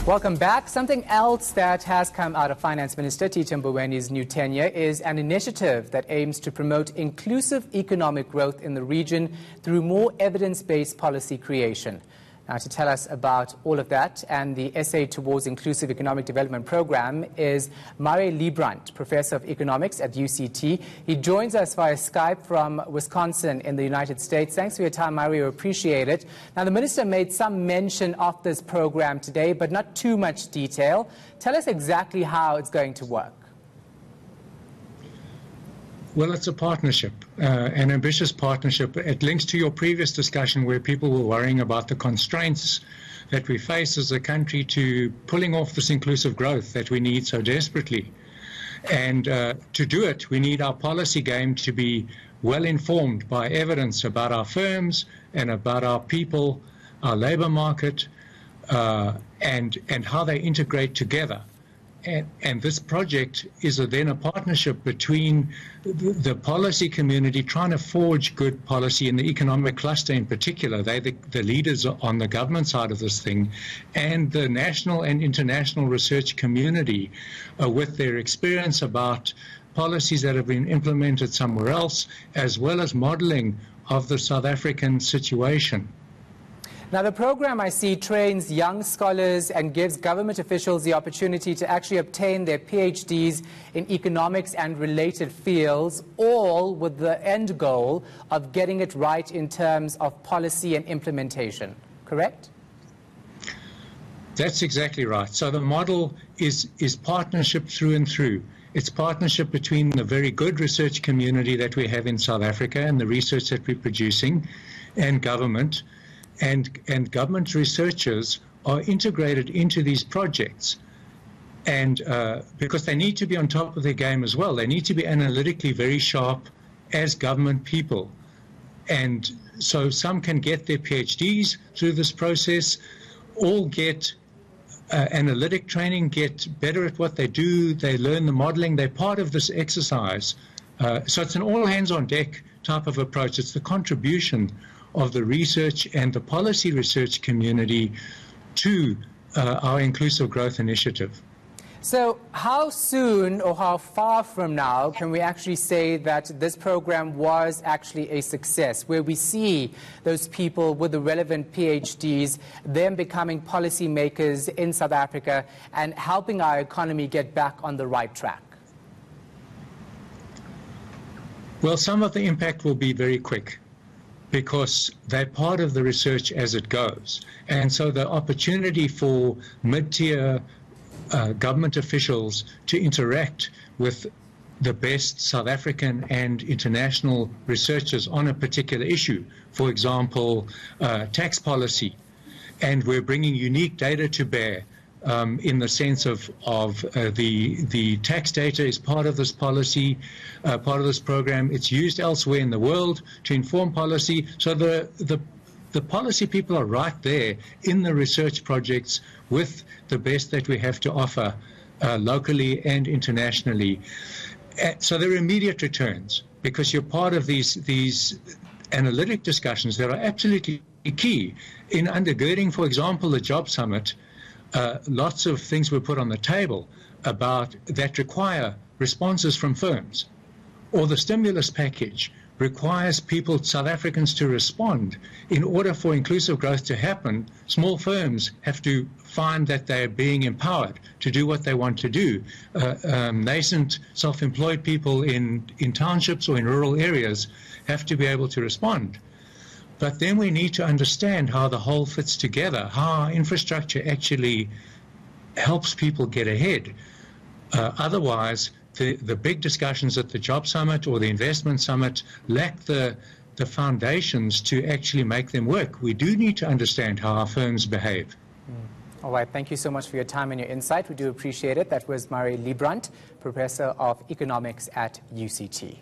Welcome back. Something else that has come out of Finance Minister Tito Mbowene's new tenure is an initiative that aims to promote inclusive economic growth in the region through more evidence-based policy creation. Now, to tell us about all of that and the Essay Towards Inclusive Economic Development program is Murray Liebbrandt, Professor of Economics at UCT. He joins us via Skype from Wisconsin in the United States. Thanks for your time, Murray. We appreciate it. Now, the Minister made some mention of this program today, but not too much detail. Tell us exactly how it's going to work. Well, it's a partnership, an ambitious partnership. It links to your previous discussion where people were worrying about the constraints that we face as a country to pulling off this inclusive growth that we need so desperately. And to do it, we need our policy game to be well informed by evidence about our firms and about our people, our labor market, and how they integrate together. And this project is then a partnership between the policy community trying to forge good policy in the economic cluster in particular. They're the leaders on the government side of this thing, and the national and international research community with their experience about policies that have been implemented somewhere else, as well as modeling of the South African situation. Now, the program, I see, trains young scholars and gives government officials the opportunity to actually obtain their PhDs in economics and related fields, all with the end goal of getting it right in terms of policy and implementation. Correct? That's exactly right. So the model is partnership through and through. It's partnership between the very good research community that we have in South Africa and the research that we're producing and government. And government researchers are integrated into these projects, and because they need to be on top of their game as well. They need to be analytically very sharp as government people. And so some can get their PhDs through this process, all get analytic training, get better at what they do, they learn the modeling, they're part of this exercise. So it's an all-hands-on-deck type of approach. It's the contribution of the research and the policy research community to our inclusive growth initiative. So how soon or how far from now can we actually say that this program was actually a success, where we see those people with the relevant PhDs, them becoming policymakers in South Africa and helping our economy get back on the right track? Well, some of the impact will be very quick, because they're part of the research as it goes. And so the opportunity for mid-tier government officials to interact with the best South African and international researchers on a particular issue, for example, tax policy, and we're bringing unique data to bear in the sense of the tax data is part of this policy, part of this program. It's used elsewhere in the world to inform policy. So the policy people are right there in the research projects with the best that we have to offer locally and internationally. So there are immediate returns because you're part of these analytic discussions that are absolutely key. In undergirding, for example, the Job Summit, lots of things were put on the table about that require responses from firms. Or the stimulus package requires people, South Africans, to respond. In order for inclusive growth to happen, small firms have to find that they're being empowered to do what they want to do. Nascent self-employed people in townships or in rural areas have to be able to respond. But then we need to understand how the whole fits together, how our infrastructure actually helps people get ahead. Otherwise, the big discussions at the Job Summit or the Investment Summit lack the foundations to actually make them work. We do need to understand how our firms behave. All right. Thank you so much for your time and your insight. We do appreciate it. That was Murray Liebbrandt, Professor of Economics at UCT.